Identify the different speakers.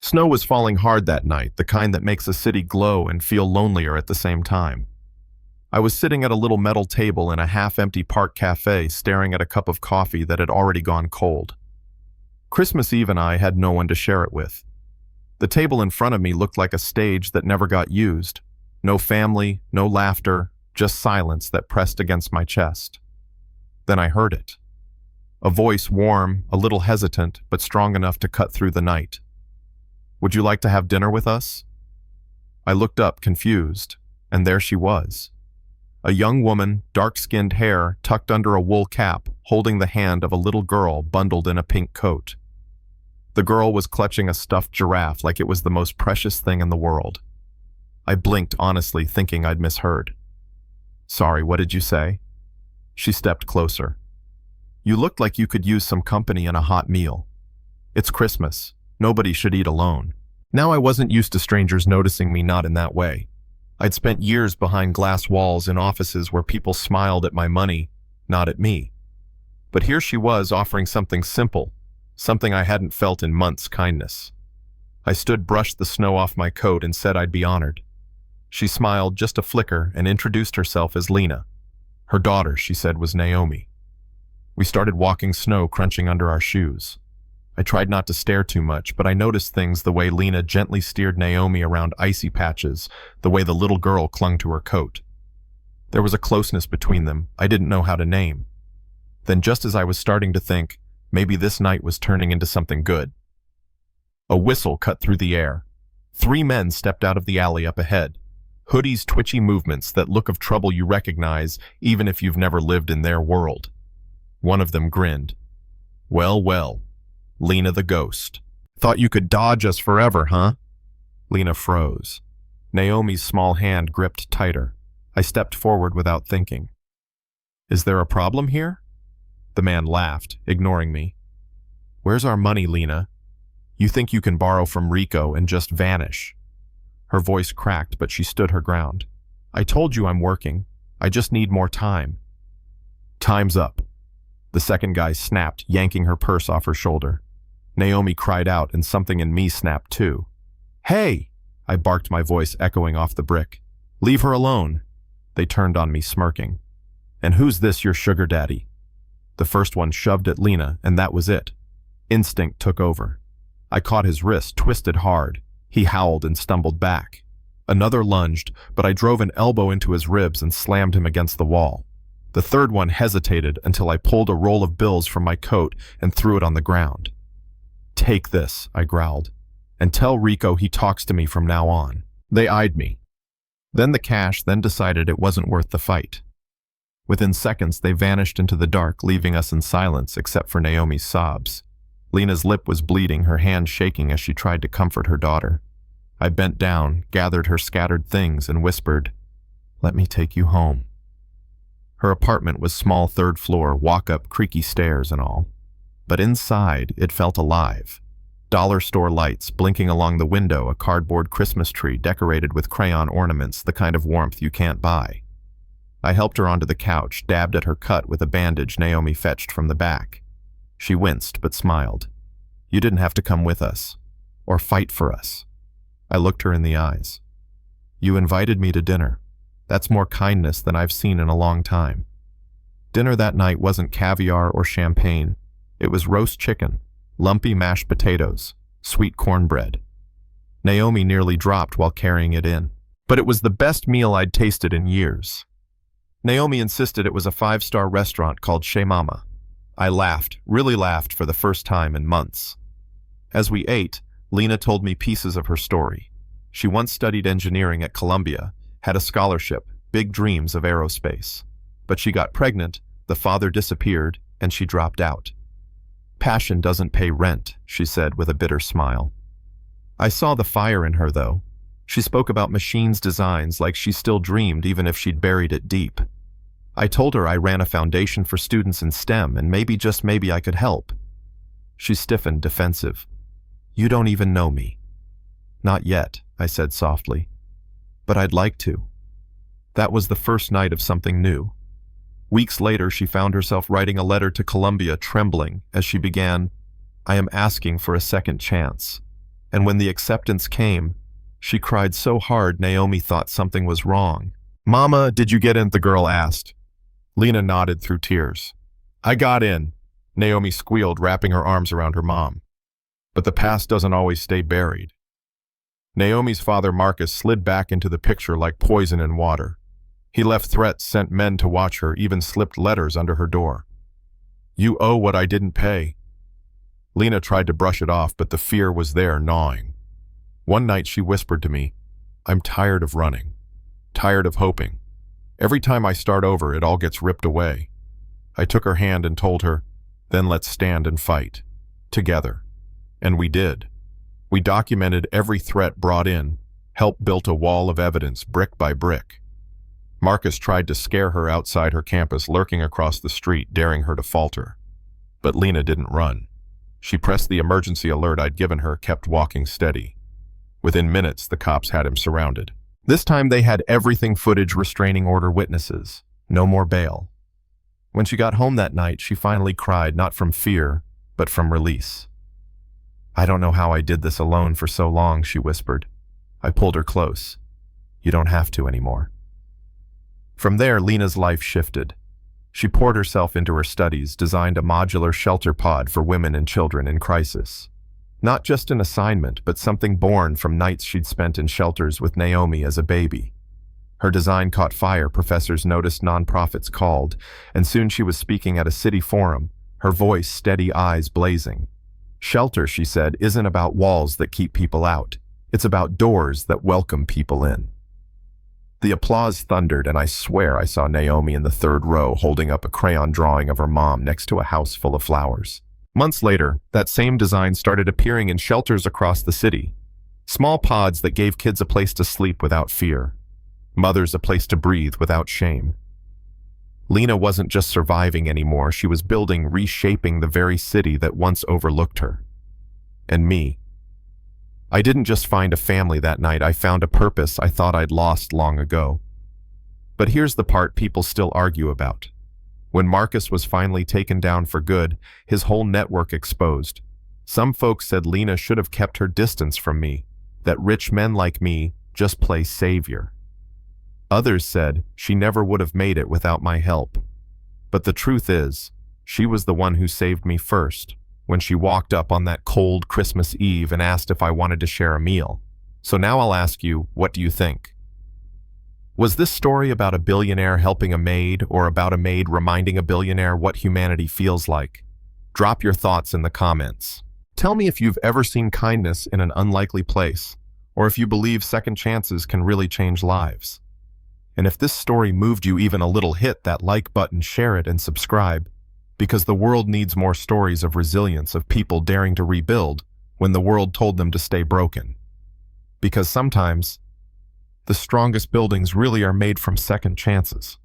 Speaker 1: Snow was falling hard that night, the kind that makes a city glow and feel lonelier at the same time. I was sitting at a little metal table in a half-empty park cafe staring at a cup of coffee that had already gone cold. Christmas Eve and I had no one to share it with. The table in front of me looked like a stage that never got used. No family, no laughter, just silence that pressed against my chest. Then I heard it. A voice warm, a little hesitant, but strong enough to cut through the night. "Would you like to have dinner with us?" I looked up, confused, and there she was. A young woman, dark-skinned hair tucked under a wool cap, holding the hand of a little girl bundled in a pink coat. The girl was clutching a stuffed giraffe like it was the most precious thing in the world. I blinked honestly, thinking I'd misheard. "Sorry, what did you say?" She stepped closer. "You looked like you could use some company and a hot meal. It's Christmas. Nobody should eat alone." Now I wasn't used to strangers noticing me not in that way. I'd spent years behind glass walls in offices where people smiled at my money, not at me. But here she was offering something simple, something I hadn't felt in months, kindness. I stood, brushed the snow off my coat, and said I'd be honored. She smiled just a flicker and introduced herself as Lena. Her daughter, she said, was Naomi. We started walking, snow crunching under our shoes. I tried not to stare too much, but I noticed things: the way Lena gently steered Naomi around icy patches, the way the little girl clung to her coat. There was a closeness between them I didn't know how to name. Then, just as I was starting to think, maybe this night was turning into something good, a whistle cut through the air. 3 men stepped out of the alley up ahead. Hoodies, twitchy movements, that look of trouble you recognize even if you've never lived in their world. One of them grinned. "Well, well, Lena the ghost. Thought you could dodge us forever, huh?" Lena froze. Naomi's small hand gripped tighter. I stepped forward without thinking. "Is there a problem here?" The man laughed, ignoring me. "Where's our money, Lena? You think you can borrow from Rico and just vanish?" Her voice cracked, but she stood her ground. "I told you I'm working. I just need more time." "Time's up." The second guy snapped, yanking her purse off her shoulder. Naomi cried out, and something in me snapped too. "Hey!" I barked, my voice echoing off the brick. "Leave her alone." They turned on me, smirking. "And who's this, your sugar daddy?" The first one shoved at Lena, and that was it. Instinct took over. I caught his wrist, twisted hard. He howled and stumbled back. Another lunged, but I drove an elbow into his ribs and slammed him against the wall. The third one hesitated until I pulled a roll of bills from my coat and threw it on the ground. "Take this," I growled, "and tell Rico he talks to me from now on." They eyed me. Then the cash, then decided it wasn't worth the fight. Within seconds, they vanished into the dark, leaving us in silence except for Naomi's sobs. Lena's lip was bleeding, her hand shaking as she tried to comfort her daughter. I bent down, gathered her scattered things, and whispered, "Let me take you home." Her apartment was small, 3rd floor, walk-up, creaky stairs and all. But inside, it felt alive. Dollar store lights blinking along the window, a cardboard Christmas tree decorated with crayon ornaments, the kind of warmth you can't buy. I helped her onto the couch, dabbed at her cut with a bandage Naomi fetched from the back. She winced but smiled. "You didn't have to come with us, or fight for us." I looked her in the eyes. "You invited me to dinner. That's more kindness than I've seen in a long time." Dinner that night wasn't caviar or champagne. It was roast chicken, lumpy mashed potatoes, sweet cornbread. Naomi nearly dropped while carrying it in. But it was the best meal I'd tasted in years. Naomi insisted it was a 5-star restaurant called Chez Mama. I laughed, really laughed, for the first time in months. As we ate, Lena told me pieces of her story. She once studied engineering at Columbia, had a scholarship, big dreams of aerospace. But she got pregnant, the father disappeared, and she dropped out. "Passion doesn't pay rent," she said with a bitter smile. I saw the fire in her, though. She spoke about machines' designs like she still dreamed, even if she'd buried it deep. I told her I ran a foundation for students in STEM, and maybe, just maybe, I could help. She stiffened, defensive. "You don't even know me." "Not yet," I said softly. "But I'd like to." That was the first night of something new. Weeks later, she found herself writing a letter to Columbia, trembling, as she began, "I am asking for a second chance. And when the acceptance came, she cried so hard Naomi thought something was wrong. "Mama, did you get in?" the girl asked. Lena nodded through tears. "I got in," Naomi squealed, wrapping her arms around her mom. But the past doesn't always stay buried. Naomi's father, Marcus, slid back into the picture like poison in water. He left threats, sent men to watch her, even slipped letters under her door. "You owe what I didn't pay." Lena tried to brush it off, but the fear was there, gnawing. One night she whispered to me, "I'm tired of running, tired of hoping. Every time I start over, it all gets ripped away." I took her hand and told her, "Then let's stand and fight. Together." And we did. We documented every threat brought in, helped build a wall of evidence brick by brick. Marcus tried to scare her outside her campus, lurking across the street, daring her to falter. But Lena didn't run. She pressed the emergency alert I'd given her, kept walking steady. Within minutes, the cops had him surrounded. This time they had everything: footage, restraining order, witnesses. No more bail. When she got home that night, she finally cried, not from fear, but from release. "I don't know how I did this alone for so long," she whispered. I pulled her close. "You don't have to anymore." From there, Lena's life shifted. She poured herself into her studies, designed a modular shelter pod for women and children in crisis. Not just an assignment, but something born from nights she'd spent in shelters with Naomi as a baby. Her design caught fire, professors noticed, nonprofits called, and soon she was speaking at a city forum, her voice steady, eyes blazing. "Shelter," she said, "isn't about walls that keep people out. It's about doors that welcome people in." The applause thundered, and I swear I saw Naomi in the third row holding up a crayon drawing of her mom next to a house full of flowers. Months later, that same design started appearing in shelters across the city. Small pods that gave kids a place to sleep without fear. Mothers a place to breathe without shame. Lena wasn't just surviving anymore, she was building, reshaping the very city that once overlooked her. And me. I didn't just find a family that night, I found a purpose I thought I'd lost long ago. But here's the part people still argue about. When Marcus was finally taken down for good, his whole network exposed. Some folks said Lena should have kept her distance from me, that rich men like me just play savior. Others said she never would have made it without my help. But the truth is, she was the one who saved me first, when she walked up on that cold Christmas Eve and asked if I wanted to share a meal. So now I'll ask you, what do you think? Was this story about a billionaire helping a maid, or about a maid reminding a billionaire what humanity feels like? Drop your thoughts in the comments. Tell me if you've ever seen kindness in an unlikely place, or if you believe second chances can really change lives. And if this story moved you even a little, hit that like button, share it, and subscribe, because the world needs more stories of resilience, of people daring to rebuild when the world told them to stay broken. Because sometimes, the strongest buildings really are made from second chances.